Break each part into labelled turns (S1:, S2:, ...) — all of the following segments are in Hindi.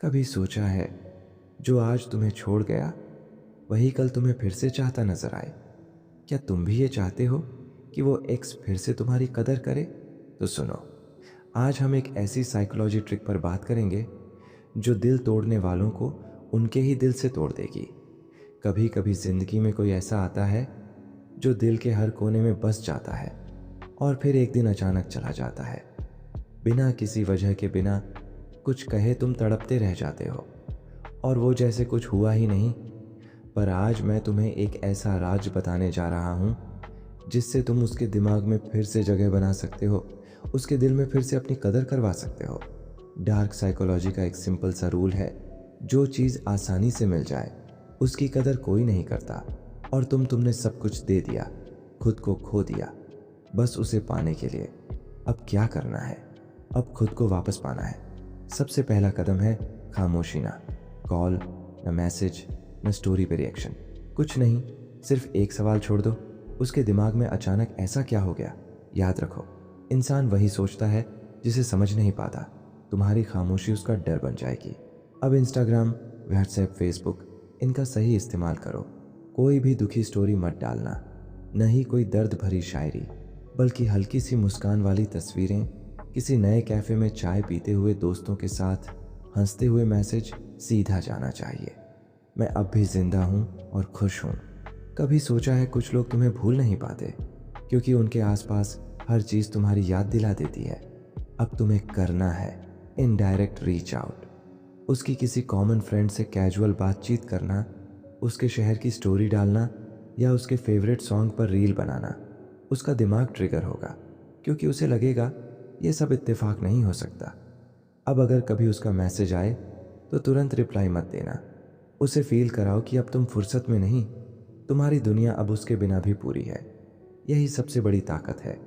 S1: कभी सोचा है जो आज तुम्हें छोड़ गया वही कल तुम्हें फिर से चाहता नजर आए? क्या तुम भी ये चाहते हो कि वो एक्स फिर से तुम्हारी कदर करे? तो सुनो, आज हम एक ऐसी साइकोलॉजी ट्रिक पर बात करेंगे जो दिल तोड़ने वालों को उनके ही दिल से तोड़ देगी। कभी कभी जिंदगी में कोई ऐसा आता है जो दिल के हर कोने में बस जाता है और फिर एक दिन अचानक चला जाता है। बिना किसी वजह के, बिना कुछ कहे तुम तड़पते रह जाते हो और वो जैसे कुछ हुआ ही नहीं। पर आज मैं तुम्हें एक ऐसा राज बताने जा रहा हूँ जिससे तुम उसके दिमाग में फिर से जगह बना सकते हो, उसके दिल में फिर से अपनी कदर करवा सकते हो। डार्क साइकोलॉजी का एक सिंपल सा रूल है, जो चीज़ आसानी से मिल जाए उसकी कदर कोई नहीं करता। और तुमने सब कुछ दे दिया, खुद को खो दिया बस उसे पाने के लिए। अब क्या करना है? अब खुद को वापस पाना है। सबसे पहला कदम है खामोशी। ना कॉल, न मैसेज, न स्टोरी पे रिएक्शन, कुछ नहीं। सिर्फ एक सवाल छोड़ दो, उसके दिमाग में अचानक ऐसा क्या हो गया? याद रखो, इंसान वही सोचता है जिसे समझ नहीं पाता। तुम्हारी खामोशी उसका डर बन जाएगी। अब इंस्टाग्राम, व्हाट्सएप, फेसबुक, इनका सही इस्तेमाल करो। कोई भी दुखी स्टोरी मत डालना, न ही कोई दर्द भरी शायरी, बल्कि हल्की सी मुस्कान वाली तस्वीरें, किसी नए कैफे में चाय पीते हुए दोस्तों के साथ हंसते हुए मैसेज सीधा जाना चाहिए। मैं अब भी जिंदा हूँ और खुश हूँ। कभी सोचा है कुछ लोग तुम्हें भूल नहीं पाते क्योंकि उनके आसपास हर चीज़ तुम्हारी याद दिला देती है। अब तुम्हें करना है इनडायरेक्ट रीच आउट। उसकी किसी कॉमन फ्रेंड से कैजुअल बातचीत करना, उसके शहर की स्टोरी डालना या उसके फेवरेट सॉन्ग पर रील बनाना। उसका दिमाग ट्रिगर होगा क्योंकि उसे लगेगा ये सब इत्तेफाक नहीं हो सकता। अब अगर कभी उसका मैसेज आए तो तुरंत रिप्लाई मत देना। उसे फील कराओ कि अब तुम फुर्सत में नहीं, तुम्हारी दुनिया अब उसके बिना भी पूरी है। यही सबसे बड़ी ताकत है।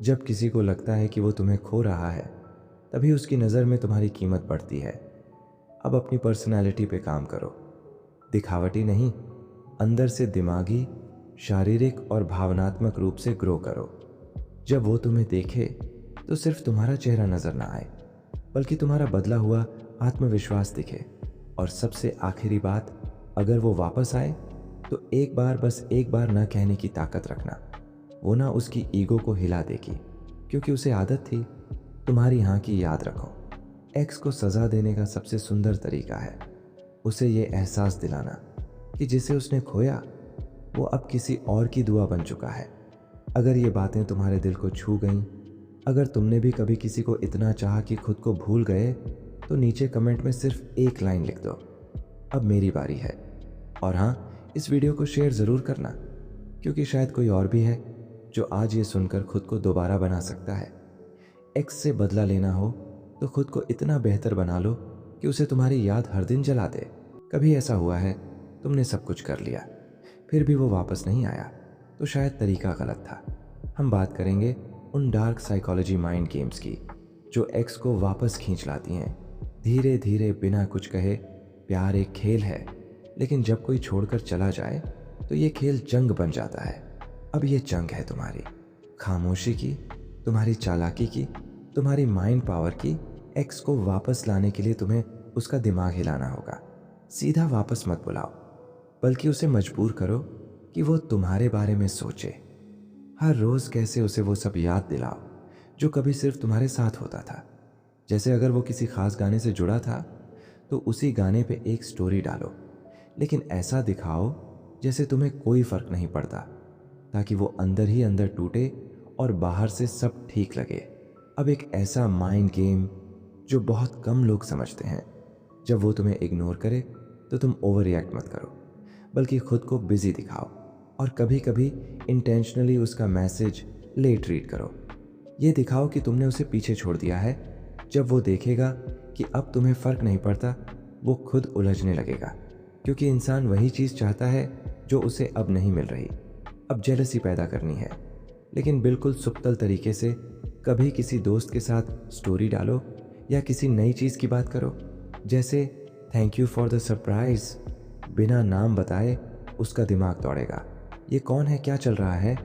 S1: जब किसी को लगता है कि वो तुम्हें खो रहा है, तभी उसकी नज़र में तुम्हारी कीमत बढ़ती है। अब अपनी पर्सनैलिटी पे काम करो, दिखावटी नहीं, अंदर से दिमागी, शारीरिक और भावनात्मक रूप से ग्रो करो। जब वो तुम्हें देखे तो सिर्फ तुम्हारा चेहरा नजर ना आए, बल्कि तुम्हारा बदला हुआ आत्मविश्वास दिखे। और सबसे आखिरी बात, अगर वो वापस आए तो एक बार, बस एक बार ना कहने की ताकत रखना। वो ना उसकी ईगो को हिला देगी क्योंकि उसे आदत थी। तुम्हारी हाँ की याद रखो, एक्स को सजा देने का सबसे सुंदर तरीका है उसे ये एहसास दिलाना कि जिसे उसने खोया वो अब किसी और की दुआ बन चुका है। अगर ये बातें तुम्हारे दिल को छू गईं, अगर तुमने भी कभी किसी को इतना चाहा कि खुद को भूल गए, तो नीचे कमेंट में सिर्फ एक लाइन लिख दो, अब मेरी बारी है। और हाँ, इस वीडियो को शेयर ज़रूर करना क्योंकि शायद कोई और भी है जो आज ये सुनकर खुद को दोबारा बना सकता है। एक्स से बदला लेना हो तो खुद को इतना बेहतर बना लो कि उसे तुम्हारी याद हर दिन जला दे। कभी ऐसा हुआ है तुमने सब कुछ कर लिया, फिर भी वो वापस नहीं आया? तो शायद तरीका गलत था। हम बात करेंगे उन डार्क साइकोलॉजी माइंड गेम्स की जो एक्स को वापस खींच लाती हैं, धीरे धीरे, बिना कुछ कहे। प्यार एक खेल है, लेकिन जब कोई छोड़कर चला जाए तो ये खेल जंग बन जाता है। अब ये जंग है तुम्हारी खामोशी की, तुम्हारी चालाकी की, तुम्हारी माइंड पावर की। एक्स को वापस लाने के लिए तुम्हें उसका दिमाग हिलाना होगा। सीधा वापस मत बुलाओ, बल्कि उसे मजबूर करो कि वो तुम्हारे बारे में सोचे। हर रोज़ कैसे उसे वो सब याद दिलाओ जो कभी सिर्फ तुम्हारे साथ होता था। जैसे अगर वो किसी खास गाने से जुड़ा था तो उसी गाने पे एक स्टोरी डालो, लेकिन ऐसा दिखाओ जैसे तुम्हें कोई फर्क नहीं पड़ता, ताकि वो अंदर ही अंदर टूटे और बाहर से सब ठीक लगे। अब एक ऐसा माइंड गेम जो बहुत कम लोग समझते हैं। जब वो तुम्हें इग्नोर करे तो तुम ओवर रिएक्ट मत करो, बल्कि खुद को बिजी दिखाओ और कभी कभी इंटेंशनली उसका मैसेज लेट रीड करो। ये दिखाओ कि तुमने उसे पीछे छोड़ दिया है। जब वो देखेगा कि अब तुम्हें फ़र्क नहीं पड़ता, वो खुद उलझने लगेगा, क्योंकि इंसान वही चीज़ चाहता है जो उसे अब नहीं मिल रही। अब जेलसी पैदा करनी है, लेकिन बिल्कुल सुब्तल तरीके से। कभी किसी दोस्त के साथ स्टोरी डालो या किसी नई चीज़ की बात करो, जैसे thank you for the surprise. बिना नाम बताए उसका दिमाग दौड़ेगा, ये कौन है, क्या चल रहा है।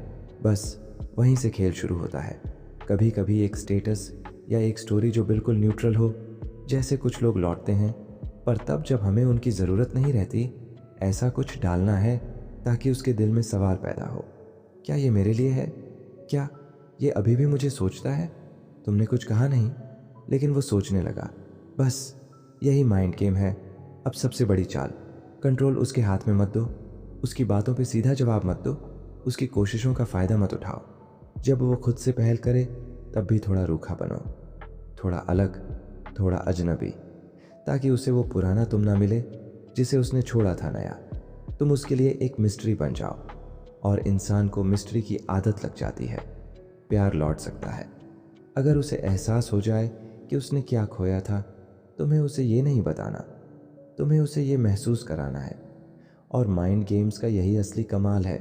S1: बस वहीं से खेल शुरू होता है। कभी कभी एक स्टेटस या एक स्टोरी जो बिल्कुल न्यूट्रल हो, जैसे कुछ लोग लौटते हैं पर तब जब हमें उनकी ज़रूरत नहीं रहती, ऐसा कुछ डालना है ताकि उसके दिल में सवाल पैदा हो, क्या ये मेरे लिए है? क्या ये अभी भी मुझे सोचता है? तुमने कुछ कहा नहीं, लेकिन वो सोचने लगा। बस यही माइंड गेम है। अब सबसे बड़ी चाल, कंट्रोल उसके हाथ में मत दो, उसकी बातों पे सीधा जवाब मत दो, उसकी कोशिशों का फ़ायदा मत उठाओ। जब वो खुद से पहल करे तब भी थोड़ा रूखा बनो, थोड़ा अलग, थोड़ा अजनबी, ताकि उसे वो पुराना तुम ना मिले जिसे उसने छोड़ा था नया। तुम उसके लिए एक मिस्ट्री बन जाओ, और इंसान को मिस्ट्री की आदत लग जाती है। प्यार लौट सकता है अगर उसे एहसास हो जाए कि उसने क्या खोया था। तुम्हें उसे ये नहीं बताना, तुम्हें उसे ये महसूस कराना है। और माइंड गेम्स का यही असली कमाल है।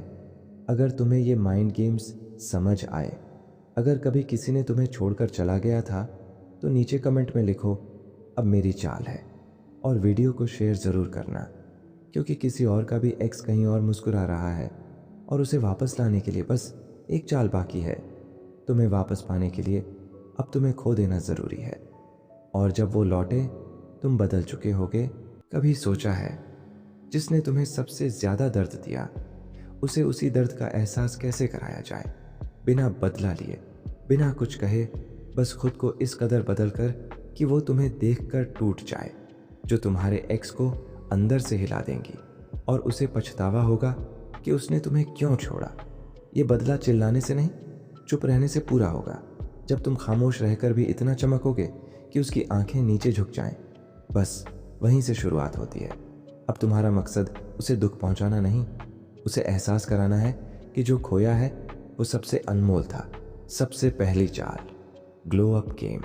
S1: अगर तुम्हें ये माइंड गेम्स समझ आए, अगर कभी किसी ने तुम्हें छोड़कर चला गया था, तो नीचे कमेंट में लिखो, अब मेरी चाल है। और वीडियो को शेयर ज़रूर करना, क्योंकि किसी और का भी एक्स कहीं और मुस्कुरा रहा है, और उसे वापस लाने के लिए बस एक चाल बाकी है। तुम्हें वापस पाने के लिए अब तुम्हें खो देना ज़रूरी है। और जब वो लौटे, तुम बदल चुके होगे। कभी सोचा है, जिसने तुम्हें सबसे ज़्यादा दर्द दिया, उसे उसी दर्द का एहसास कैसे कराया जाए, बिना बदला लिए, बिना कुछ कहे, बस खुद को इस कदर बदल कर कि वो तुम्हें देखकर टूट जाए, जो तुम्हारे एक्स को अंदर से हिला देंगी, और उसे पछतावा होगा कि उसने तुम्हें क्यों छोड़ा। ये बदला चिल्लाने से नहीं, चुप रहने से पूरा होगा। जब तुम खामोश रहकर भी इतना चमकोगे कि उसकी आंखें नीचे झुक जाएं, बस वहीं से शुरुआत होती है। अब तुम्हारा मकसद उसे दुख पहुंचाना नहीं, उसे एहसास कराना है कि जो खोया है वो सबसे अनमोल था। सबसे पहली चाल, ग्लो अप गेम।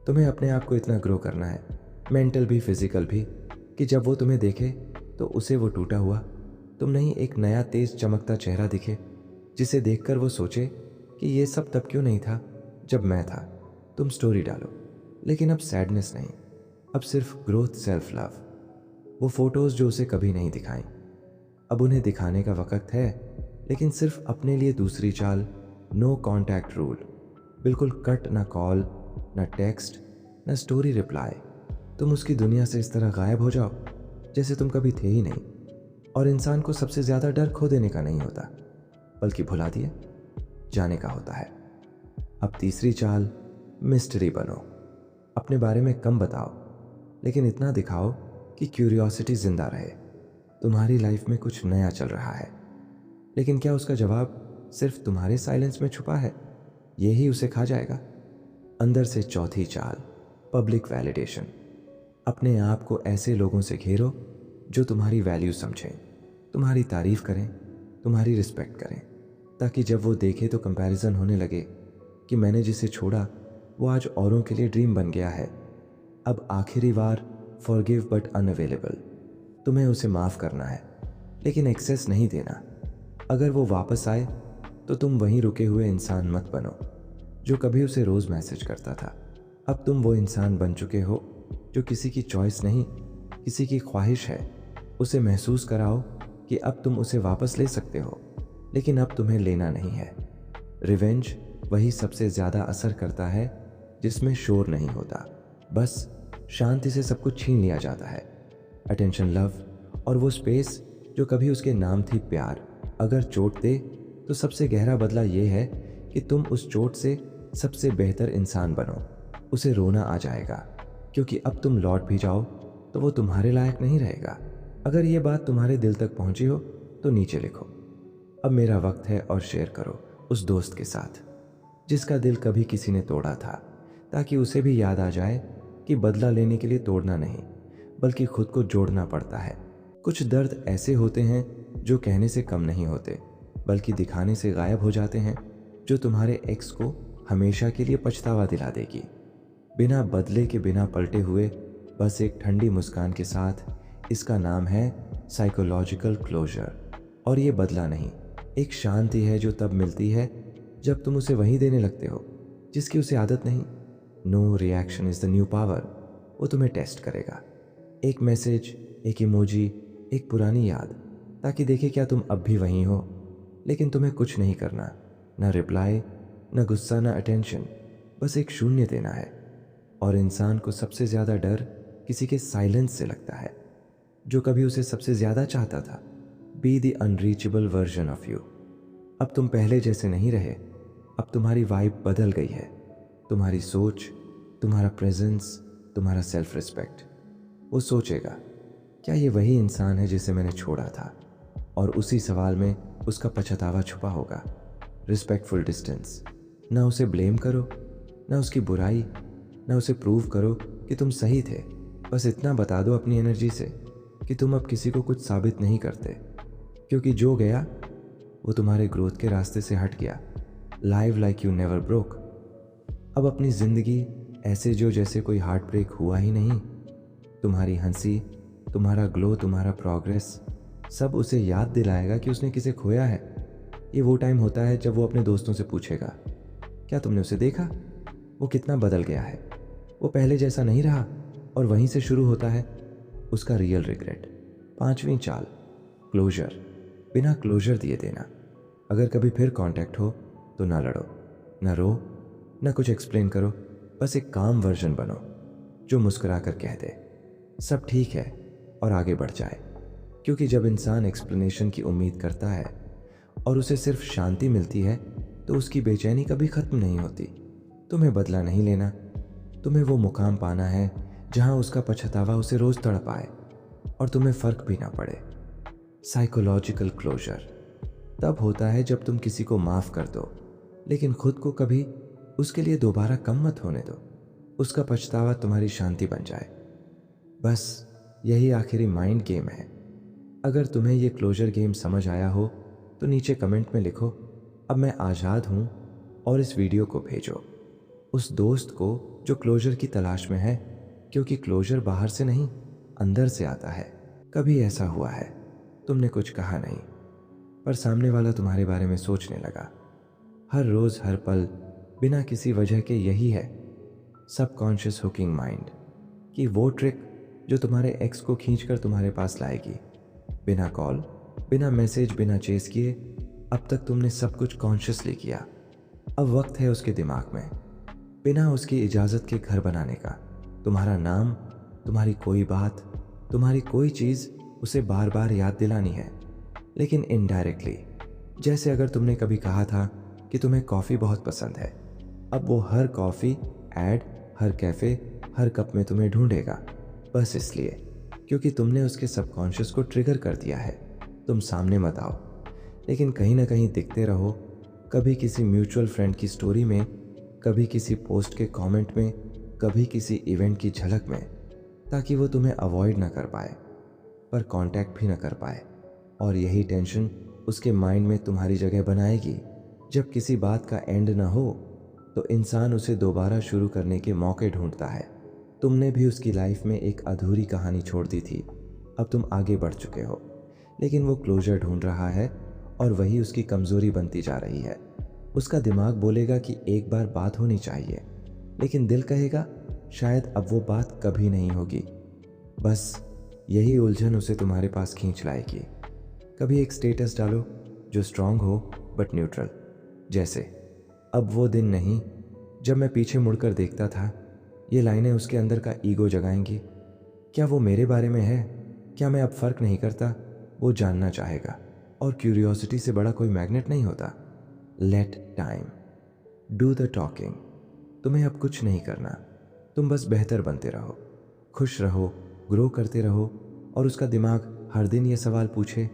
S1: तुम्हें अपने आप को इतना ग्रो करना है, मेंटल भी फिजिकल भी, कि जब वो तुम्हें देखे तो उसे वो टूटा हुआ तुम नहीं, एक नया तेज चमकता चेहरा दिखे, जिसे देखकर वो सोचे कि ये सब तब क्यों नहीं था जब मैं था। तुम स्टोरी डालो, लेकिन अब सैडनेस नहीं, अब सिर्फ ग्रोथ, सेल्फ लव। वो फोटोज़ जो उसे कभी नहीं दिखाई, अब उन्हें दिखाने का वक्त है, लेकिन सिर्फ अपने लिए। दूसरी चाल, नो कॉन्टैक्ट रूल। बिल्कुल कट, ना कॉल, ना टेक्स्ट, ना स्टोरी रिप्लाई। तुम उसकी दुनिया से इस तरह गायब हो जाओ जैसे तुम कभी थे ही नहीं। और इंसान को सबसे ज़्यादा डर खो देने का नहीं होता, बल्कि भुला दिए जाने का होता है। अब तीसरी चाल, मिस्ट्री बनो। अपने बारे में कम बताओ, लेकिन इतना दिखाओ कि क्यूरियोसिटी जिंदा रहे। तुम्हारी लाइफ में कुछ नया चल रहा है, लेकिन क्या उसका जवाब सिर्फ तुम्हारे साइलेंस में छुपा है? यही उसे खा जाएगा। अंदर से चौथी चाल, पब्लिक वैलिडेशन। अपने आप को ऐसे लोगों से घेरो जो तुम्हारी वैल्यू समझें, तुम्हारी तारीफ करें, तुम्हारी रिस्पेक्ट करें, ताकि जब वो देखे तो कंपैरिजन होने लगे कि मैंने जिसे छोड़ा वो आज औरों के लिए ड्रीम बन गया है। अब आखिरी बार, फॉरगिव बट अनअवेलेबल। तुम्हें उसे माफ़ करना है, लेकिन एक्सेस नहीं देना। अगर वो वापस आए तो तुम वहीं रुके हुए इंसान मत बनो जो कभी उसे रोज़ मैसेज करता था। अब तुम वो इंसान बन चुके हो जो किसी की चॉइस नहीं, किसी की ख्वाहिश है। उसे महसूस कराओ कि अब तुम उसे वापस ले सकते हो, लेकिन अब तुम्हें लेना नहीं है। रिवेंज वही सबसे ज़्यादा असर करता है जिसमें शोर नहीं होता, बस शांति से सब कुछ छीन लिया जाता है। अटेंशन, लव, और वो स्पेस जो कभी उसके नाम थी प्यार, अगर चोट दे तो सबसे गहरा बदला ये है कि तुम उस चोट से सबसे बेहतर इंसान बनो। उसे रोना आ जाएगा, क्योंकि अब तुम लौट भी जाओ तो वो तुम्हारे लायक नहीं रहेगा। अगर ये बात तुम्हारे दिल तक पहुंची हो तो नीचे लिखो, अब मेरा वक्त है, और शेयर करो उस दोस्त के साथ जिसका दिल कभी किसी ने तोड़ा था, ताकि उसे भी याद आ जाए कि बदला लेने के लिए तोड़ना नहीं, बल्कि खुद को जोड़ना पड़ता है। कुछ दर्द ऐसे होते हैं जो कहने से कम नहीं होते, बल्कि दिखाने से गायब हो जाते हैं, जो तुम्हारे एक्स को हमेशा के लिए पछतावा दिला देगी। बिना बदले के, बिना पलटे हुए, बस एक ठंडी मुस्कान के साथ। इसका नाम है साइकोलॉजिकल क्लोजर। और ये बदला नहीं, एक शांति है जो तब मिलती है जब तुम उसे वही देने लगते हो जिसकी उसे आदत नहीं। No reaction is the new power. वो तुम्हें टेस्ट करेगा, एक मैसेज, एक इमोजी, एक पुरानी याद, ताकि देखे क्या तुम अब भी वहीं हो। लेकिन तुम्हें कुछ नहीं करना, ना रिप्लाई, ना गुस्सा, ना अटेंशन, बस एक शून्य देना है। और इंसान को सबसे ज़्यादा डर किसी के साइलेंस से लगता है, जो कभी उसे सबसे ज्यादा चाहता था। Be the unreachable version of you. अब तुम पहले जैसे नहीं रहे। अब तुम्हारी वाइब बदल गई है। तुम्हारी सोच, तुम्हारा प्रेजेंस, तुम्हारा सेल्फ रिस्पेक्ट। वो सोचेगा, क्या ये वही इंसान है जिसे मैंने छोड़ा था? और उसी सवाल में उसका पछतावा छुपा होगा। Respectful distance. ना उसे ब्लेम करो, ना उसकी बुराई, ना उसे प्रूव करो कि तुम सही थे। बस इतना बता दो अपनी एनर्जी से कि तुम अब किसी को कुछ साबित नहीं करते, क्योंकि जो गया वो तुम्हारे ग्रोथ के रास्ते से हट गया। Live like you never broke. अब अपनी जिंदगी ऐसे जो जैसे कोई हार्ट ब्रेक हुआ ही नहीं। तुम्हारी हंसी, तुम्हारा ग्लो, तुम्हारा प्रोग्रेस सब उसे याद दिलाएगा कि उसने किसे खोया है। ये वो टाइम होता है जब वो अपने दोस्तों से पूछेगा, क्या तुमने उसे देखा? वो कितना बदल गया है। वो पहले जैसा नहीं रहा। और वहीं से शुरू होता है उसका रियल रिग्रेट। 5वीं चाल, क्लोजर। बिना क्लोजर दिए देना। अगर कभी फिर कांटेक्ट हो तो ना लड़ो, ना रो, ना कुछ एक्सप्लेन करो। बस एक काम वर्जन बनो जो मुस्कुरा कर कह दे सब ठीक है और आगे बढ़ जाए। क्योंकि जब इंसान एक्सप्लेनेशन की उम्मीद करता है और उसे सिर्फ शांति मिलती है तो उसकी बेचैनी कभी खत्म नहीं होती। तुम्हें बदला नहीं लेना, तुम्हें वो मुकाम पाना है जहां उसका पछतावा उसे रोज तड़पाए और तुम्हें फर्क भी ना पड़े। साइकोलॉजिकल क्लोजर तब होता है जब तुम किसी को माफ कर दो, लेकिन खुद को कभी उसके लिए दोबारा कम मत होने दो। उसका पछतावा तुम्हारी शांति बन जाए। बस यही आखिरी माइंड गेम है। अगर तुम्हें ये क्लोजर गेम समझ आया हो तो नीचे कमेंट में लिखो, अब मैं आज़ाद हूँ, और इस वीडियो को भेजो उस दोस्त को जो क्लोजर की तलाश में है, क्योंकि क्लोजर बाहर से नहीं अंदर से आता है। कभी ऐसा हुआ है तुमने कुछ कहा नहीं, पर सामने वाला तुम्हारे बारे में सोचने लगा हर रोज हर पल बिना किसी वजह के? यही है सबकॉन्शियस हुकिंग माइंड की वो ट्रिक जो तुम्हारे एक्स को खींचकर तुम्हारे पास लाएगी। बिना कॉल, बिना मैसेज, बिना चेस किए अब तक तुमने सब कुछ कॉन्शियसली किया। अब वक्त है उसके दिमाग में बिना उसकी इजाज़त के घर बनाने का। तुम्हारा नाम, तुम्हारी कोई बात, तुम्हारी कोई चीज़ उसे बार बार याद दिलानी है, लेकिन इनडायरेक्टली। जैसे अगर तुमने कभी कहा था कि तुम्हें कॉफ़ी बहुत पसंद है, अब वो हर कॉफ़ी ऐड, हर कैफ़े, हर कप में तुम्हें ढूंढेगा। बस इसलिए क्योंकि तुमने उसके सबकॉन्शियस को ट्रिगर कर दिया है। तुम सामने मत आओ, लेकिन कहीं ना कहीं दिखते रहो, कभी किसी म्यूचुअल फ्रेंड की स्टोरी में, कभी किसी पोस्ट के कमेंट में, कभी किसी इवेंट की झलक में, ताकि वो तुम्हें अवॉइड ना कर पाए पर कांटेक्ट भी ना कर पाए। और यही टेंशन उसके माइंड में तुम्हारी जगह बनाएगी। जब किसी बात का एंड ना हो तो इंसान उसे दोबारा शुरू करने के मौके ढूंढता है। तुमने भी उसकी लाइफ में एक अधूरी कहानी छोड़ दी थी। अब तुम आगे बढ़ चुके हो, लेकिन वो क्लोजर ढूंढ रहा है और वही उसकी कमजोरी बनती जा रही है। उसका दिमाग बोलेगा कि एक बार बात होनी चाहिए, लेकिन दिल कहेगा शायद अब वो बात कभी नहीं होगी। बस यही उलझन उसे तुम्हारे पास खींच लाएगी। कभी एक स्टेटस डालो जो स्ट्रांग हो बट न्यूट्रल, जैसे अब वो दिन नहीं जब मैं पीछे मुड़कर देखता था। ये लाइनें उसके अंदर का ईगो जगाएंगी। क्या वो मेरे बारे में है? क्या मैं अब फर्क नहीं करता? वो जानना चाहेगा, और क्यूरियोसिटी से बड़ा कोई मैग्नेट नहीं होता। Let time do the talking. तुम्हें अब कुछ नहीं करना, तुम बस बेहतर बनते रहो, खुश रहो, ग्रो करते रहो। और उसका दिमाग हर दिन ये सवाल पूछे,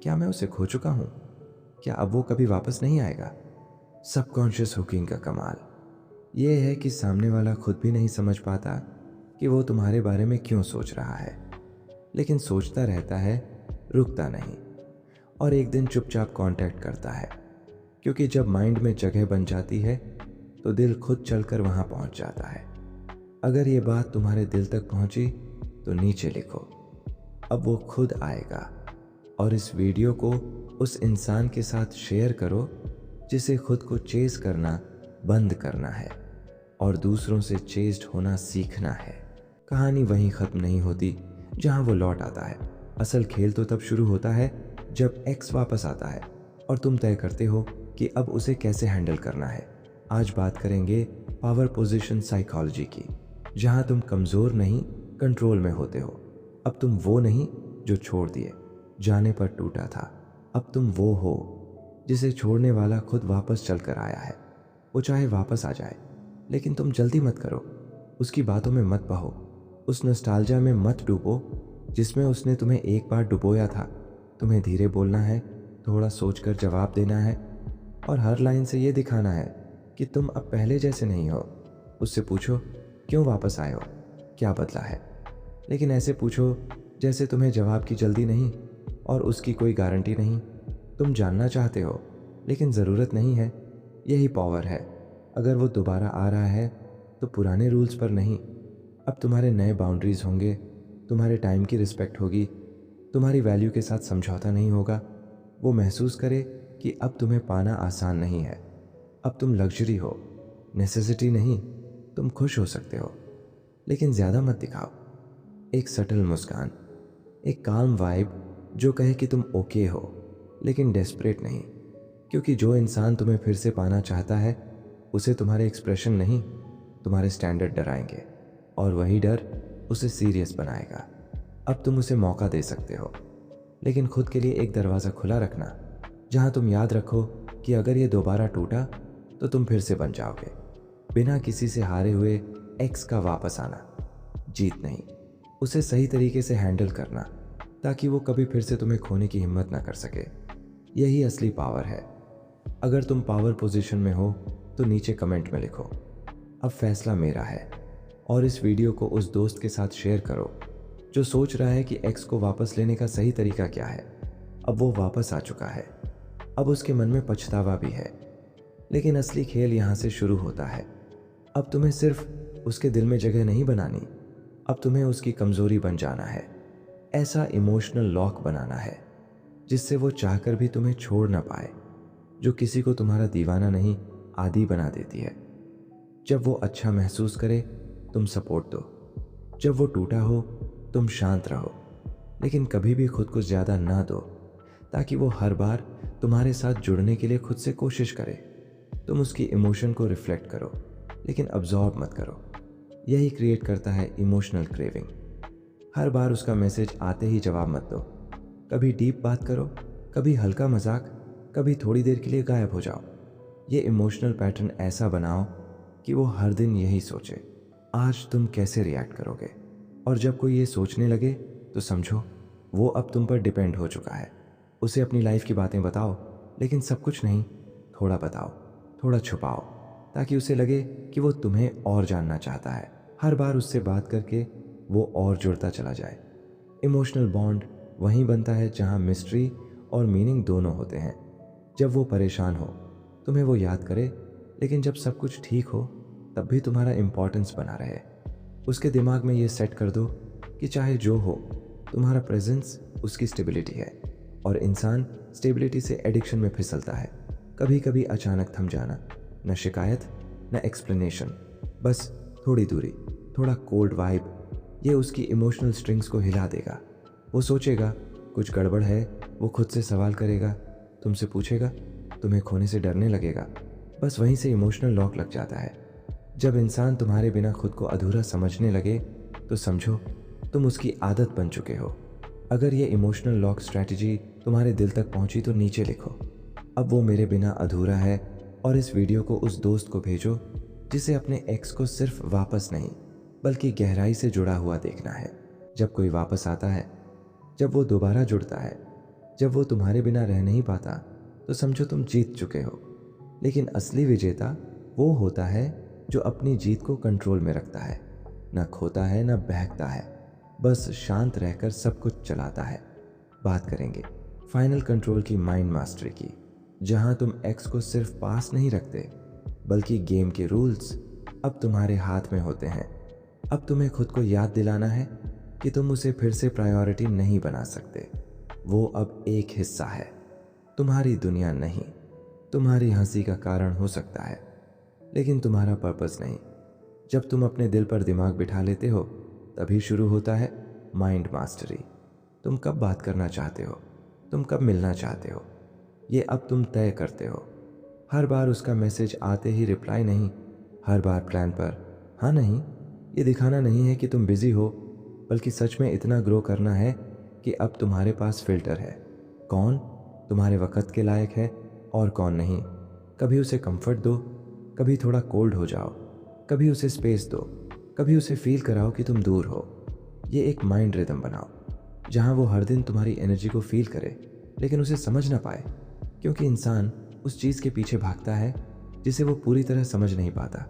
S1: क्या मैं उसे खो चुका हूँ? क्या अब वो कभी वापस नहीं आएगा? सबकॉन्शियस हुकिंग का कमाल ये है कि सामने वाला खुद भी नहीं समझ पाता कि वो तुम्हारे बारे में क्यों सोच रहा है, लेकिन सोचता रहता है, रुकता नहीं, और एक दिन चुपचाप कांटेक्ट करता है। क्योंकि जब माइंड में जगह बन जाती है तो दिल खुद चलकर वहां पहुंच जाता है। अगर ये बात तुम्हारे दिल तक पहुंची तो नीचे लिखो, अब वो खुद आएगा। और इस वीडियो को उस इंसान के साथ शेयर करो जिसे खुद को चेज करना बंद करना है और दूसरों से चेस्ड होना सीखना है। कहानी वहीं खत्म नहीं होती जहां वो लौट आता है। असल खेल तो तब शुरू होता है जब एक्स वापस आता है और तुम तय करते हो कि अब उसे कैसे हैंडल करना है। आज बात करेंगे पावर पोजीशन साइकोलॉजी की, जहां तुम कमजोर नहीं, कंट्रोल में होते हो। अब तुम वो नहीं जो छोड़ दिए, जाने पर टूटा था। अब तुम वो हो जिसे छोड़ने वाला खुद वापस चल कर आया है। वो चाहे वापस आ जाए, लेकिन तुम जल्दी मत करो। उसकी बातों में मत बहो, उस नॉस्टैल्जिया में मत डूबो जिसमें उसने तुम्हें एक बार डुबोया था। तुम्हें धीरे बोलना है, थोड़ा सोचकर जवाब देना है, और हर लाइन से ये दिखाना है कि तुम अब पहले जैसे नहीं हो। उससे पूछो, क्यों वापस आए हो, क्या बदला है? लेकिन ऐसे पूछो जैसे तुम्हें जवाब की जल्दी नहीं और उसकी कोई गारंटी नहीं। तुम जानना चाहते हो, लेकिन ज़रूरत नहीं है। यही पावर है। अगर वो दोबारा आ रहा है तो पुराने रूल्स पर नहीं, अब तुम्हारे नए बाउंड्रीज होंगे। तुम्हारे टाइम की रिस्पेक्ट होगी, तुम्हारी वैल्यू के साथ समझौता नहीं होगा। वो महसूस करे कि अब तुम्हें पाना आसान नहीं है। अब तुम लग्जरी हो, नेसेसिटी नहीं। तुम खुश हो सकते हो, लेकिन ज़्यादा मत दिखाओ। एक सटल मुस्कान, एक काम वाइब जो कहे कि तुम ओके हो, लेकिन डेस्परेट नहीं। क्योंकि जो इंसान तुम्हें फिर से पाना चाहता है, उसे तुम्हारे एक्सप्रेशन नहीं, तुम्हारे स्टैंडर्ड डराएंगे, और वही डर उसे सीरियस बनाएगा। अब तुम उसे मौका दे सकते हो, लेकिन खुद के लिए एक दरवाज़ा खुला रखना, जहां तुम याद रखो कि अगर ये दोबारा टूटा तो तुम फिर से बन जाओगे। बिना किसी से हारे हुए एक्स का वापस आना, जीत नहीं। उसे सही तरीके से हैंडल करना, ताकि वो कभी फिर से तुम्हें खोने की हिम्मत ना कर सके। यही असली पावर है। अगर तुम पावर पोजीशन में हो तो नीचे कमेंट में लिखो, अब फैसला मेरा है। और इस वीडियो को उस दोस्त के साथ शेयर करो जो सोच रहा है कि एक्स को वापस लेने का सही तरीका क्या है। अब वो वापस आ चुका है, अब उसके मन में पछतावा भी है, लेकिन असली खेल यहाँ से शुरू होता है। अब तुम्हें सिर्फ उसके दिल में जगह नहीं बनानी, अब तुम्हें उसकी कमजोरी बन जाना है। ऐसा इमोशनल लॉक बनाना है जिससे वो चाहकर भी तुम्हें छोड़ ना पाए, जो किसी को तुम्हारा दीवाना नहीं, आदी बना देती है। जब वो अच्छा महसूस करे तुम सपोर्ट दो, जब वो टूटा हो तुम शांत रहो, लेकिन कभी भी खुद को ज़्यादा ना दो, ताकि वो हर बार तुम्हारे साथ जुड़ने के लिए खुद से कोशिश करे। तुम उसकी इमोशन को रिफ्लेक्ट करो, लेकिन अब्जॉर्ब मत करो। यही क्रिएट करता है इमोशनल क्रेविंग। हर बार उसका मैसेज आते ही जवाब मत दो। कभी डीप बात करो, कभी हल्का मजाक, कभी थोड़ी देर के लिए गायब हो जाओ। ये इमोशनल पैटर्न ऐसा बनाओ कि वो हर दिन यही सोचे, आज तुम कैसे रिएक्ट करोगे। और जब कोई ये सोचने लगे तो समझो वो अब तुम पर डिपेंड हो चुका है। उसे अपनी लाइफ की बातें बताओ, लेकिन सब कुछ नहीं, थोड़ा बताओ, थोड़ा छुपाओ, ताकि उसे लगे कि वो तुम्हें और जानना चाहता है। हर बार उससे बात करके वो और जुड़ता चला जाए। इमोशनल बॉन्ड वहीं बनता है जहां मिस्ट्री और मीनिंग दोनों होते हैं। जब वो परेशान हो तुम्हें वो याद करे, लेकिन जब सब कुछ ठीक हो तब भी तुम्हारा इम्पोर्टेंस बना रहे। उसके दिमाग में ये सेट कर दो कि चाहे जो हो, तुम्हारा प्रेजेंस उसकी स्टेबिलिटी है। और इंसान स्टेबिलिटी से एडिक्शन में फिसलता है। कभी कभी अचानक थम जाना, न शिकायत न एक्सप्लेनेशन, बस थोड़ी दूरी, थोड़ा कोल्ड वाइब, ये उसकी इमोशनल स्ट्रिंग्स को हिला देगा। वो सोचेगा कुछ गड़बड़ है, वो खुद से सवाल करेगा, तुमसे पूछेगा, तुम्हें खोने से डरने लगेगा। बस वहीं से इमोशनल लॉक लग जाता है। जब इंसान तुम्हारे बिना खुद को अधूरा समझने लगे तो समझो तुम उसकी आदत बन चुके हो। अगर ये इमोशनल लॉक स्ट्रैटेजी तुम्हारे दिल तक पहुंची तो नीचे लिखो, अब वो मेरे बिना अधूरा है। और इस वीडियो को उस दोस्त को भेजो जिसे अपने एक्स को सिर्फ वापस नहीं बल्कि गहराई से जुड़ा हुआ देखना है। जब कोई वापस आता है, जब वो दोबारा जुड़ता है, जब वो तुम्हारे बिना रह नहीं पाता, तो समझो तुम जीत चुके हो। लेकिन असली विजेता वो होता है जो अपनी जीत को कंट्रोल में रखता है, ना खोता है ना बहकता है, बस शांत रहकर सब कुछ चलाता है। बात करेंगे फाइनल कंट्रोल की, माइंड मास्टरी की, जहां तुम एक्स को सिर्फ पास नहीं रखते बल्कि गेम के रूल्स अब तुम्हारे हाथ में होते हैं। अब तुम्हें खुद को याद दिलाना है कि तुम उसे फिर से प्रायोरिटी नहीं बना सकते। वो अब एक हिस्सा है, तुम्हारी दुनिया नहीं। तुम्हारी हंसी का कारण हो सकता है, लेकिन तुम्हारा पर्पस नहीं। जब तुम अपने दिल पर दिमाग बिठा लेते हो तभी शुरू होता है माइंड मास्टरी। तुम कब बात करना चाहते हो, तुम कब मिलना चाहते हो, ये अब तुम तय करते हो। हर बार उसका मैसेज आते ही रिप्लाई नहीं, हर बार प्लान पर हाँ नहीं। ये दिखाना नहीं है कि तुम बिजी हो, बल्कि सच में इतना ग्रो करना है कि अब तुम्हारे पास फिल्टर है, कौन तुम्हारे वक़्त के लायक है और कौन नहीं। कभी उसे कंफर्ट दो, कभी थोड़ा कोल्ड हो जाओ, कभी उसे स्पेस दो, कभी उसे फील कराओ कि तुम दूर हो। ये एक माइंड रिदम बनाओ जहाँ वो हर दिन तुम्हारी एनर्जी को फील करे लेकिन उसे समझ ना पाए, क्योंकि इंसान उस चीज़ के पीछे भागता है जिसे वो पूरी तरह समझ नहीं पाता।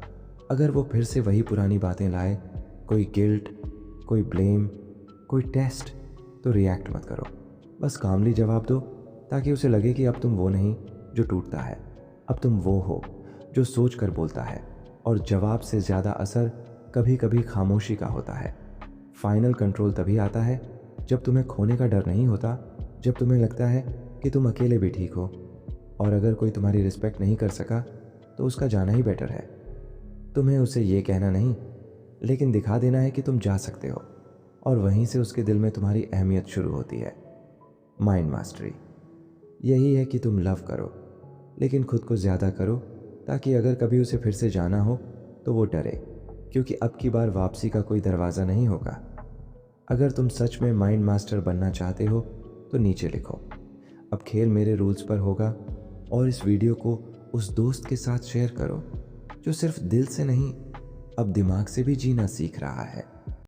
S1: अगर वो फिर से वही पुरानी बातें लाए, कोई गिल्ट, कोई ब्लेम, कोई टेस्ट, तो रिएक्ट मत करो, बस कामली जवाब दो ताकि उसे लगे कि अब तुम वो नहीं जो टूटता है, अब तुम वो हो जो सोच कर बोलता है। और जवाब से ज़्यादा असर कभी कभी खामोशी का होता है। फाइनल कंट्रोल तभी आता है जब तुम्हें खोने का डर नहीं होता, जब तुम्हें लगता है कि तुम अकेले भी ठीक हो। और अगर कोई तुम्हारी रिस्पेक्ट नहीं कर सका तो उसका जाना ही बेटर है। तुम्हें उसे ये कहना नहीं, लेकिन दिखा देना है कि तुम जा सकते हो, और वहीं से उसके दिल में तुम्हारी अहमियत शुरू होती है। माइंड मास्टरी यही है कि तुम लव करो, लेकिन खुद को ज़्यादा करो ताकि अगर कभी उसे फिर से जाना हो तो वो डरे, क्योंकि अब की बार वापसी का कोई दरवाज़ा नहीं होगा। अगर तुम सच में माइंड मास्टर बनना चाहते हो तो नीचे लिखो, अब खेल मेरे रूल्स पर होगा, और इस वीडियो को उस दोस्त के साथ शेयर करो जो सिर्फ दिल से नहीं, अब दिमाग से भी जीना सीख रहा है।